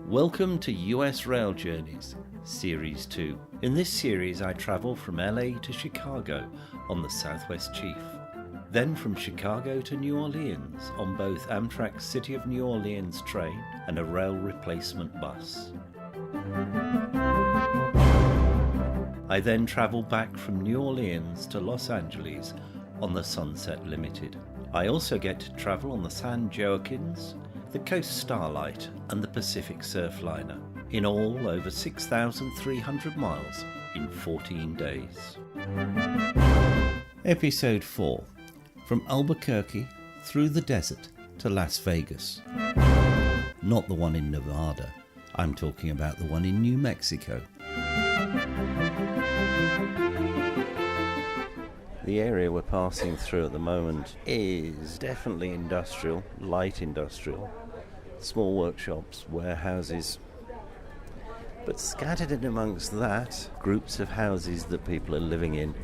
Welcome to US Rail Journeys, Series 2. In this series I travel from LA to Chicago on the Southwest Chief. Then from Chicago to New Orleans on both Amtrak's City of New Orleans train and a rail replacement bus. I then travel back from New Orleans to Los Angeles on the Sunset Limited. I also get to travel on the San Joaquins, the Coast Starlight and the Pacific Surfliner, in all over 6,300 miles in 14 days. Episode 4. From Albuquerque through the desert to Las Vegas. Not the one in Nevada, I'm talking about the one in New Mexico. The area we're passing through at the moment is definitely industrial, light industrial, small workshops, warehouses, but scattered in amongst that, groups of houses that people are living in.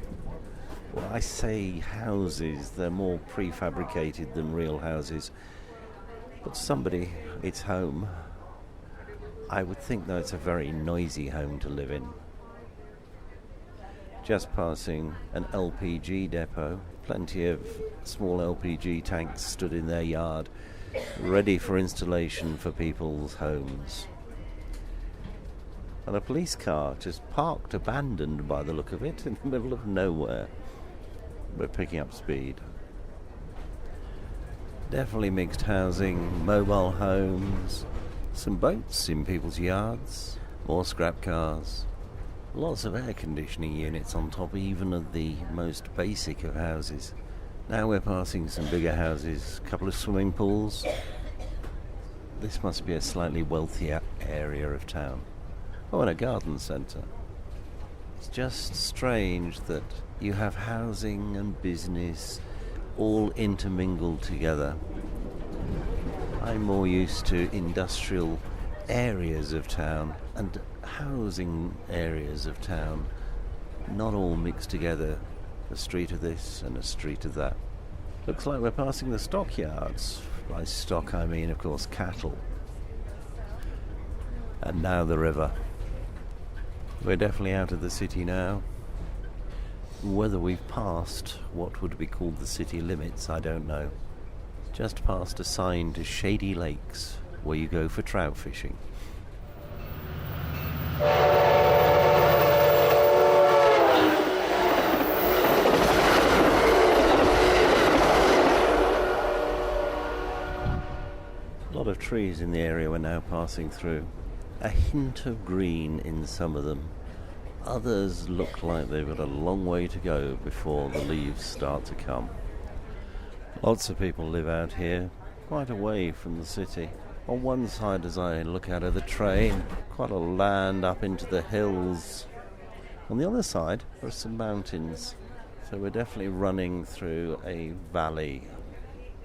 Well, I say houses, they're more prefabricated than real houses, but somebody, it's home. I would think though it's a very noisy home to live in. Just passing an LPG depot, plenty of small LPG tanks stood in their yard, ready for installation for people's homes. And a police car just parked, abandoned by the look of it, in the middle of nowhere. We're picking up speed. Definitely mixed housing, mobile homes, some boats in people's yards, more scrap cars. Lots of air conditioning units on top even of the most basic of houses. Now we're passing some bigger houses, a couple of swimming pools. This must be a slightly wealthier area of town. Oh, and a garden centre. It's just strange that you have housing and business all intermingled together. I'm more used to industrial areas of town and housing areas of town, not all mixed together, a street of this and a street of that. Looks like we're passing the stockyards. By stock I mean, of course, cattle. And now the river. We're definitely out of the city now. Whether we've passed what would be called the city limits, I don't know. Just past a sign to Shady Lakes, where you go for trout fishing. A lot of trees in the area we're now passing through. A hint of green in some of them. Others look like they've got a long way to go before the leaves start to come. Lots of people live out here, quite away from the city. On one side, as I look out of the train, quite a land up into the hills. On the other side, there are some mountains. So we're definitely running through a valley.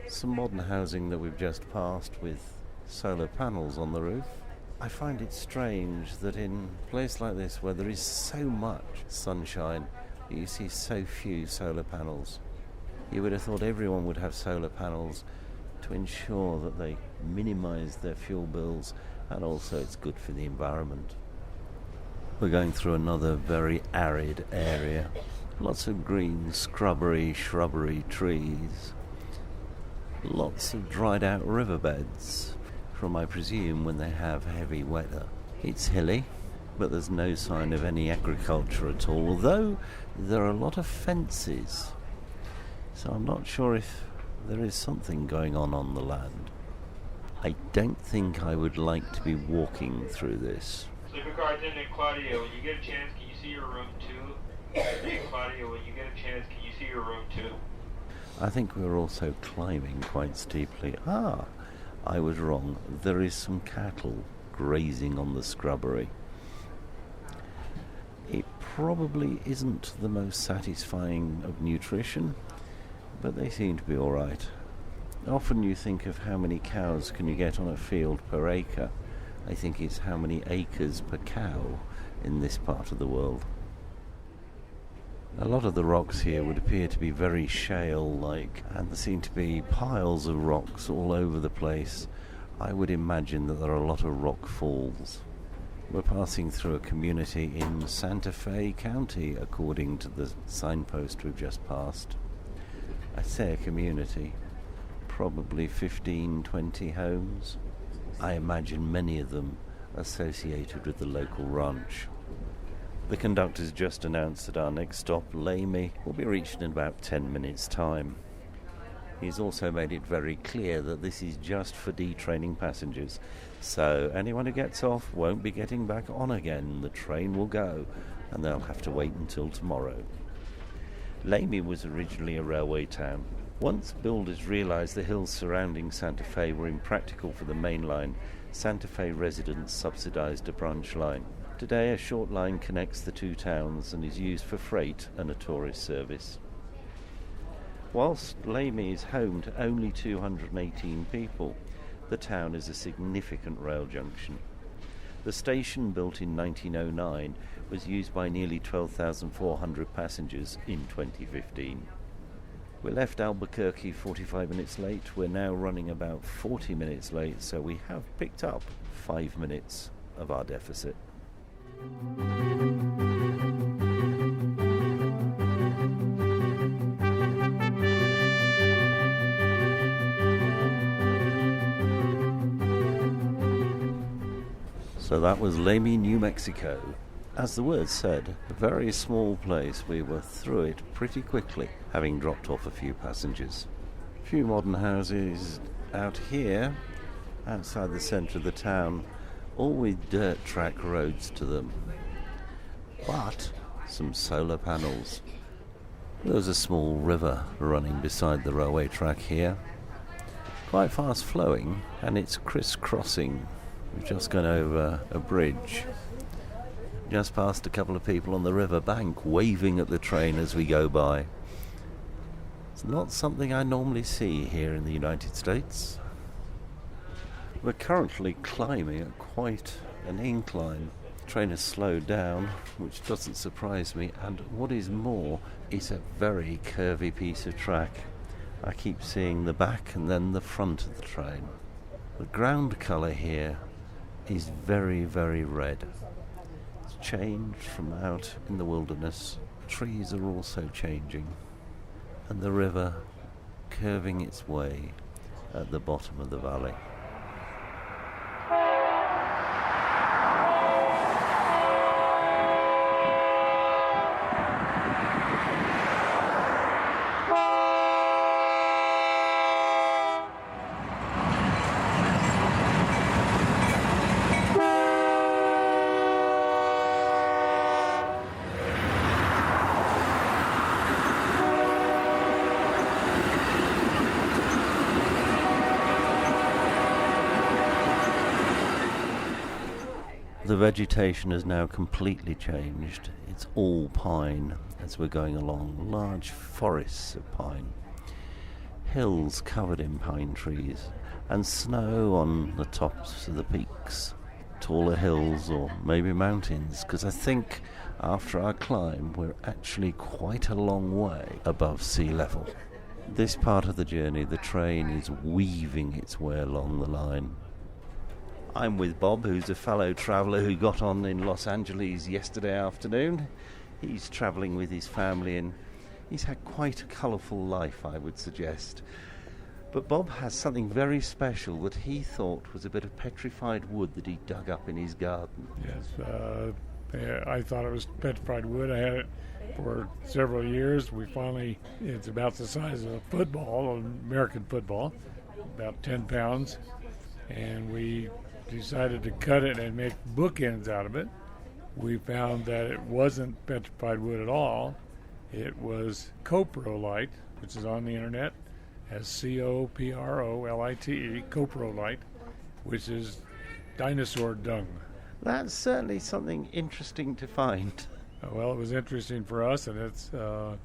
Some modern housing that we've just passed with solar panels on the roof. I find it strange that in a place like this where there is so much sunshine, you see so few solar panels. You would have thought everyone would have solar panels to ensure that they minimise their fuel bills, and also it's good for the environment. We're going through another very arid area. Lots of green scrubbery, shrubbery trees. Lots of dried out riverbeds from, I presume, when they have heavy weather. It's hilly, but there's no sign of any agriculture at all, although there are a lot of fences. So I'm not sure if there is something going on the land. I don't think I would like to be walking through this. Sleeper car attendant Claudia, when you get a chance, can you see your room too? Claudia, when you get a chance, can you see your room too? I think we're also climbing quite steeply. I was wrong. There is some cattle grazing on the scrubbery. It probably isn't the most satisfying of nutrition, but they seem to be all right. Often you think of how many cows can you get on a field per acre. I think it's how many acres per cow in this part of the world. A lot of the rocks here would appear to be very shale-like, and there seem to be piles of rocks all over the place. I would imagine that there are a lot of rock falls. We're passing through a community in Santa Fe County, according to the signpost we've just passed. I say a community, probably 15, 20 homes. I imagine many of them associated with the local ranch. The conductor's just announced that our next stop, Lamy, will be reached in about 10 minutes' time. He's also made it very clear that this is just for detraining passengers, so anyone who gets off won't be getting back on again. The train will go, and they'll have to wait until tomorrow. Lamy was originally a railway town. Once builders realised the hills surrounding Santa Fe were impractical for the main line, Santa Fe residents subsidised a branch line. Today, a short line connects the two towns and is used for freight and a tourist service. Whilst Lamy is home to only 218 people, the town is a significant rail junction. The station, built in 1909, was used by nearly 12,400 passengers in 2015. We left Albuquerque 45 minutes late. We're now running about 40 minutes late, so we have picked up 5 minutes of our deficit. So that was Lamy, New Mexico. As the word said, a very small place. We were through it pretty quickly, having dropped off a few passengers. A few modern houses out here, outside the centre of the town, all with dirt track roads to them. But some solar panels. There's a small river running beside the railway track here. Quite fast flowing, and it's crisscrossing. We've just gone over a bridge. Just past a couple of people on the river bank waving at the train as we go by. It's not something I normally see here in the United States. We're currently climbing at quite an incline. The train has slowed down, which doesn't surprise me, and what is more, it's a very curvy piece of track. I keep seeing the back and then the front of the train. The ground colour here is very, very red. It's changed from out in the wilderness. Trees are also changing, and the river curving its way at the bottom of the valley. The vegetation has now completely changed. It's all pine as we're going along, large forests of pine, hills covered in pine trees, and snow on the tops of the peaks, taller hills or maybe mountains, because I think after our climb we're actually quite a long way above sea level. This part of the journey, the train is weaving its way along the line. I'm with Bob, who's a fellow traveller who got on in Los Angeles yesterday afternoon. He's travelling with his family and he's had quite a colourful life, I would suggest. But Bob has something very special that he thought was a bit of petrified wood that he dug up in his garden. Yes, I thought it was petrified wood. I had it for several years. It's about the size of a football, an American football, about 10 pounds. And we decided to cut it and make bookends out of it. We found that it wasn't petrified wood at all. It was coprolite, which is on the internet as coprolite, coprolite, which is dinosaur dung. That's certainly something interesting to find. Well, it was interesting for us, and it's the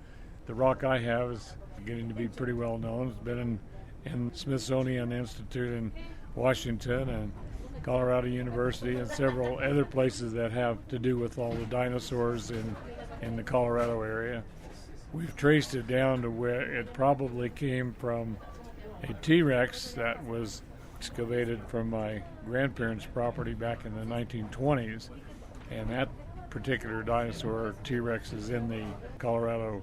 rock I have is getting to be pretty well known. It's been in Smithsonian Institute in Washington and Colorado University, and several other places that have to do with all the dinosaurs in the Colorado area. We've traced it down to where it probably came from a T-Rex that was excavated from my grandparents' property back in the 1920s, and that particular dinosaur T-Rex is in the Colorado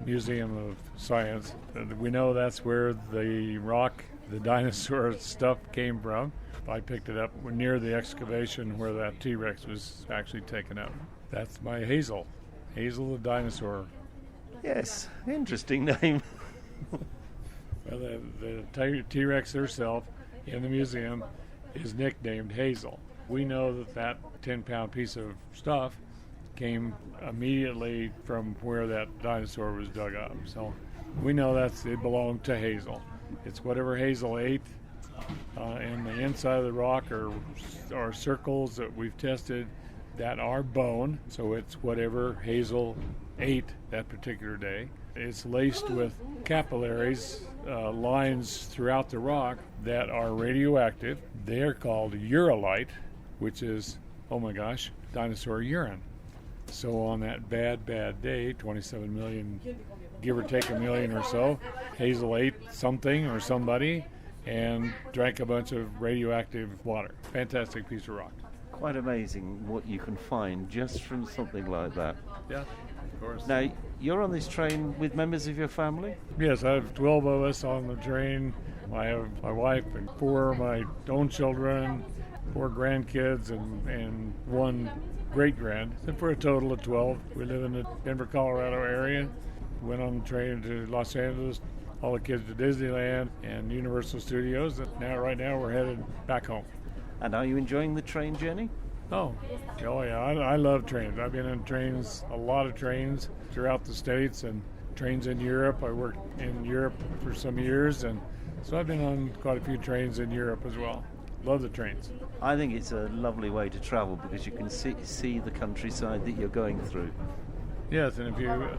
Museum of Science. We know that's where the rock, the dinosaur stuff came from. I picked it up near the excavation where that T-Rex was actually taken up. That's my Hazel the dinosaur. Yes, interesting name. Well, the T-Rex herself in the museum is nicknamed Hazel. We know that 10-pound piece of stuff came immediately from where that dinosaur was dug up. So we know it belonged to Hazel. It's whatever Hazel ate. And the inside of the rock are circles that we've tested that are bone. So it's whatever Hazel ate that particular day. It's laced with capillaries, lines throughout the rock that are radioactive. They are called urolite, which is, oh my gosh, dinosaur urine. So on that bad day, 27 million, give or take a million or so, Hazel ate something or somebody and drank a bunch of radioactive water. Fantastic piece of rock. Quite amazing what you can find just from something like that. Yeah, of course. Now, you're on this train with members of your family? Yes, I have 12 of us on the train. I have my wife and 4 of my own children, 4 grandkids, and 1 great-grand. And for a total of 12. We live in the Denver, Colorado area. Went on the train to Los Angeles, all the kids to Disneyland and Universal Studios. Right now we're headed back home. And are you enjoying the train journey? Oh yeah, I love trains. I've been on trains, a lot of trains throughout the States and trains in Europe. I worked in Europe for some years, and so I've been on quite a few trains in Europe as well. Love the trains. I think it's a lovely way to travel because you can see the countryside that you're going through. Yes, and if you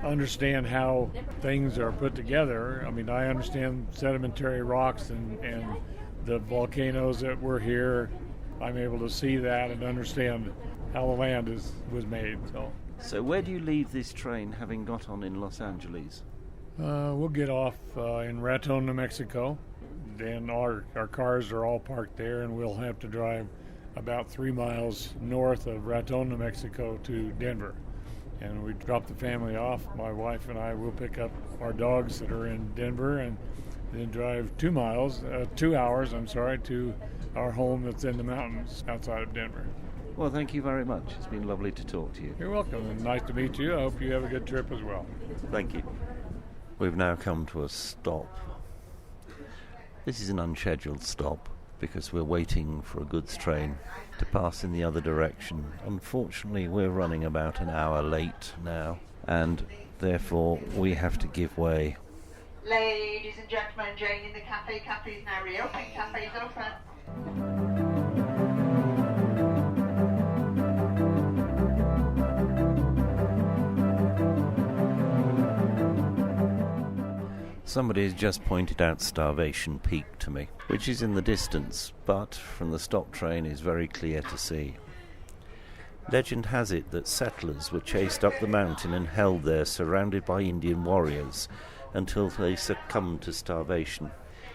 understand how things are put together, I mean, I understand sedimentary rocks and the volcanoes that were here. I'm able to see that and understand how the land was made. So where do you leave this train, having got on in Los Angeles? We'll get off in Raton, New Mexico. Then our cars are all parked there, and we'll have to drive about 3 miles north of Raton, New Mexico to Denver. And we drop the family off. My wife and I will pick up our dogs that are in Denver and then drive 2 hours, to our home that's in the mountains outside of Denver. Well, thank you very much. It's been lovely to talk to you. You're welcome, and nice to meet you. I hope you have a good trip as well. Thank you. We've now come to a stop. This is an unscheduled stop because we're waiting for a goods train to pass in the other direction. Unfortunately, we're running about an hour late now, and therefore we have to give way. Ladies and gentlemen, Jane in the cafe. Cafe is now reopened. Cafe is open. Somebody has just pointed out Starvation Peak to me, which is in the distance, but from the stop train is very clear to see. Legend has it that settlers were chased up the mountain and held there surrounded by Indian warriors until they succumbed to starvation.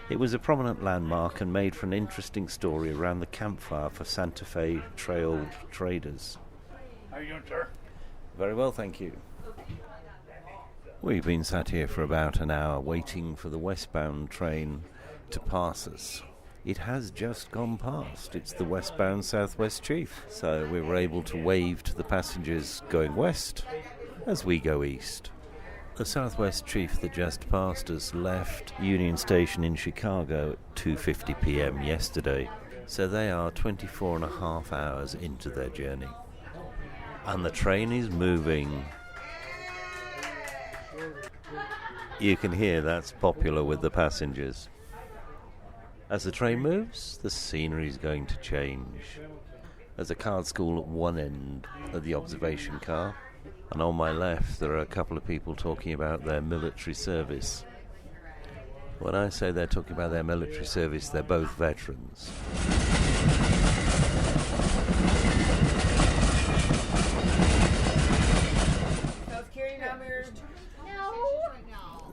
It was a prominent landmark and made for an interesting story around the campfire for Santa Fe Trail traders. How are you doing, sir? Very well, thank you. We've been sat here for about an hour waiting for the westbound train to pass us. It has just gone past. It's the westbound Southwest Chief. So we were able to wave to the passengers going west as we go east. The Southwest Chief that just passed us left Union Station in Chicago at 2:50 p.m. yesterday. So they are 24 and a half hours into their journey. And the train is moving. You can hear that's popular with the passengers. As the train moves, the scenery is going to change. There's a card school at one end of the observation car, and on my left there are a couple of people talking about their military service. When I say they're talking about their military service, they're both veterans.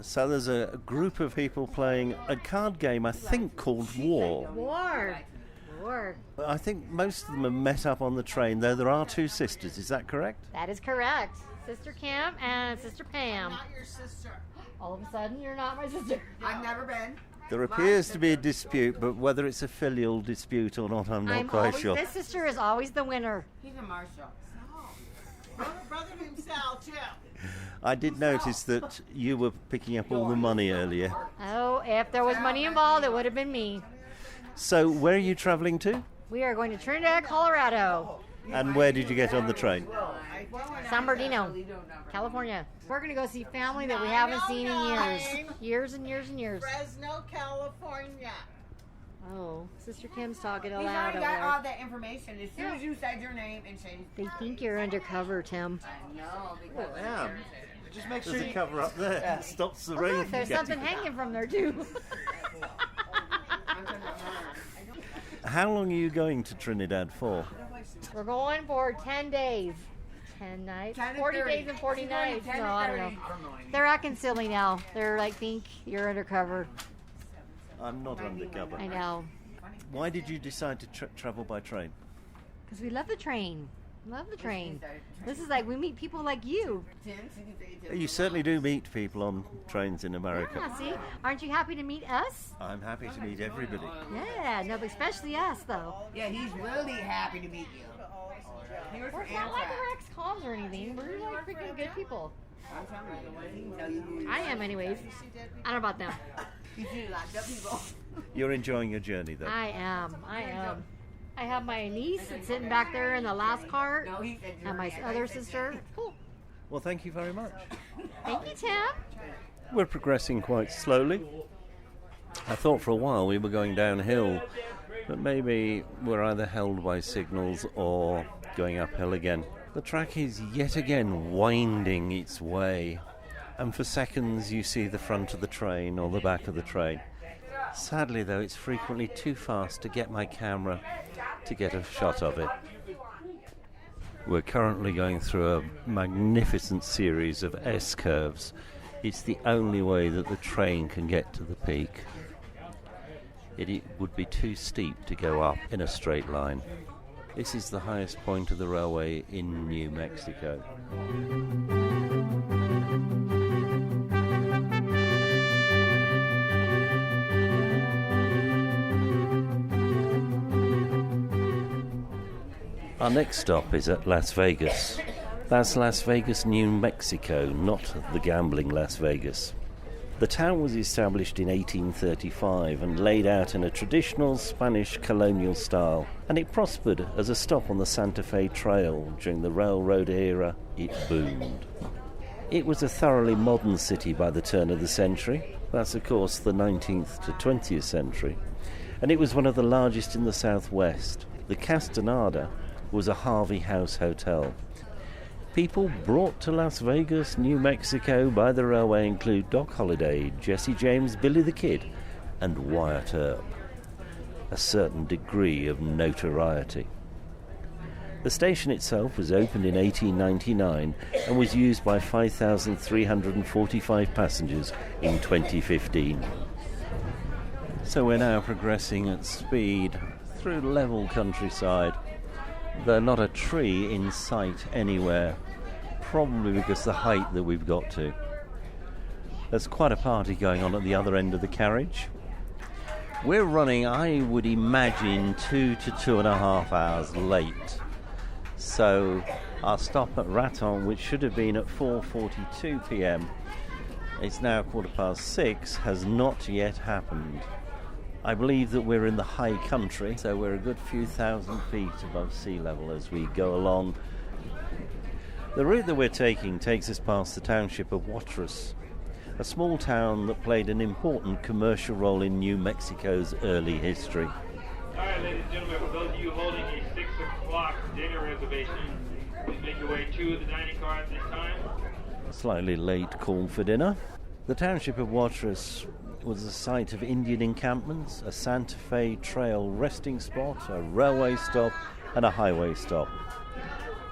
So there's a group of people playing a card game, I think, called War. War. I think most of them are met up on the train, though there are two sisters. Is that correct? That is correct. Sister Kim and Sister Pam. Not your sister. All of a sudden, you're not my sister. I've never been. There appears to be a dispute, but whether it's a filial dispute or not, I'm not quite sure. This sister is always the winner. He's a marshal. Brother himself, too. I did notice that you were picking up all the money earlier. Oh, if there was money involved, it would have been me. So where are you travelling to? We are going to Trinidad, Colorado. And where did you get on the train? San Bernardino, California. We're going to go see family that we haven't seen in years. Years and years and years. Fresno, California. Oh, Sister Kim's talking He's aloud already over got all there. that information as soon as you said your name and changed. They think you're undercover, Tim. I know, because Yeah. Just make There's a cover up there. Stops the Oh, rain look, from there's getting. something hanging from there, too. How long are you going to Trinidad for? We're going for 10 days. 10 nights. 10 and 40 30. days and 40 She's going nights. 10 No, and I don't 30. know. They're acting silly now. They're like, think you're undercover. I'm not undercover. I know. Why did you decide to travel by train? Because we love the train. Love the train. This is like, we meet people like you. You certainly do meet people on trains in America. Yeah, see? Aren't you happy to meet us? I'm happy to meet everybody. Yeah, no, but especially us, though. yeah, he's really happy to meet you. He was We're for not like Amtrak. we're ex-cons or anything. We're like freaking good people. I'm telling you, he can tell you who he I am anyways. I don't know about them. You see locked up people. You're enjoying your journey, though. I am. I have my niece that's sitting back there in the last cart. No, he said And my other sister. Cool. Well, thank you very much. Thank you, Tim. We're progressing quite slowly. I thought for a while we were going downhill, but maybe we're either held by signals or going uphill again. The track is yet again winding its way, and for seconds you see the front of the train or the back of the train. Sadly, though, it's frequently too fast to get my camera to get a shot of it. We're currently going through a magnificent series of S-curves. It's the only way that the train can get to the peak. It would be too steep to go up in a straight line. This is the highest point of the railway in New Mexico. Our next stop is at Las Vegas. That's Las Vegas, New Mexico, not the gambling Las Vegas. The town was established in 1835 and laid out in a traditional Spanish colonial style, and it prospered as a stop on the Santa Fe Trail. During the railroad era, it boomed. It was a thoroughly modern city by the turn of the century. That's, of course, the 19th to 20th century. And it was one of the largest in the Southwest. The Castaneda was a Harvey House hotel. People brought to Las Vegas, New Mexico by the railway include Doc Holliday, Jesse James, Billy the Kid, and Wyatt Earp. A certain degree of notoriety. The station itself was opened in 1899 and was used by 5,345 passengers in 2015. So we're now progressing at speed through level countryside. Though not a tree in sight anywhere, probably because of the height that we've got to. There's quite a party going on at the other end of the carriage. We're running, I would imagine, 2 to 2.5 hours late. So our stop at Raton, which should have been at 4:42 p.m, it's now 6:15, has not yet happened. I believe that we're in the high country, so we're a good few thousand feet above sea level as we go along. The route that we're taking takes us past the township of Watrous, a small town that played an important commercial role in New Mexico's early history. All right, ladies and gentlemen, for those of you holding a 6 o'clock dinner reservation, please make your way to the dining car at this time. Slightly late call for dinner. The township of Watrous was the site of Indian encampments, a Santa Fe Trail resting spot, a railway stop, and a highway stop.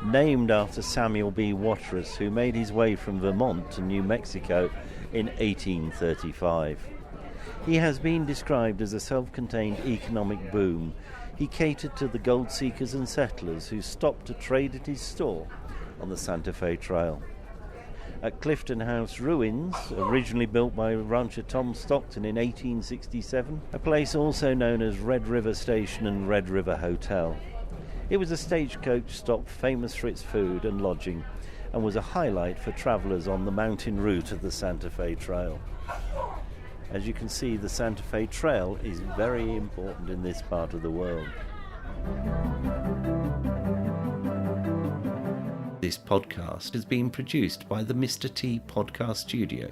Named after Samuel B. Watrous, who made his way from Vermont to New Mexico in 1835. He has been described as a self-contained economic boom. He catered to the gold seekers and settlers who stopped to trade at his store on the Santa Fe Trail. At Clifton House Ruins, originally built by rancher Tom Stockton in 1867, a place also known as Red River Station and Red River Hotel. It was a stagecoach stop famous for its food and lodging, and was a highlight for travellers on the mountain route of the Santa Fe Trail. As you can see, the Santa Fe Trail is very important in this part of the world. This podcast has been produced by the Mr. T Podcast Studio.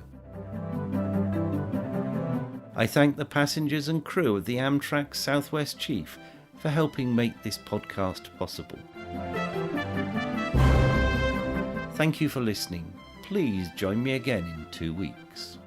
I thank the passengers and crew of the Amtrak Southwest Chief for helping make this podcast possible. Thank you for listening. Please join me again in 2 weeks.